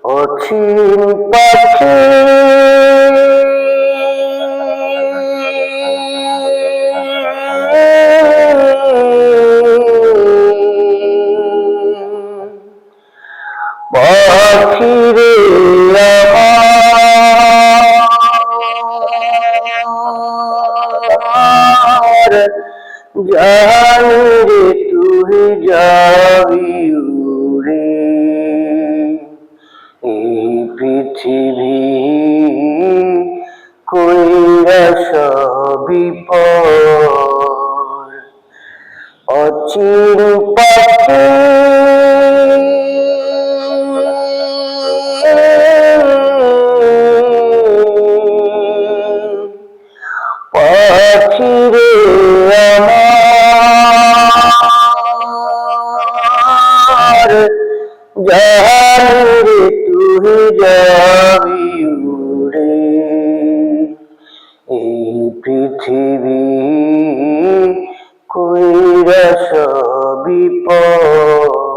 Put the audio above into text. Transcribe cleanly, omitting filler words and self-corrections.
অচিন পাখি পাখিরে আমার জানি রে তুই যাবি উড়ে এই পৃথিবী কইরা সবই পর অচিন পাখি পাখিরে আমার জানি রে তুই যাবি উড়ে এই পৃথিবী কইরা সবই পর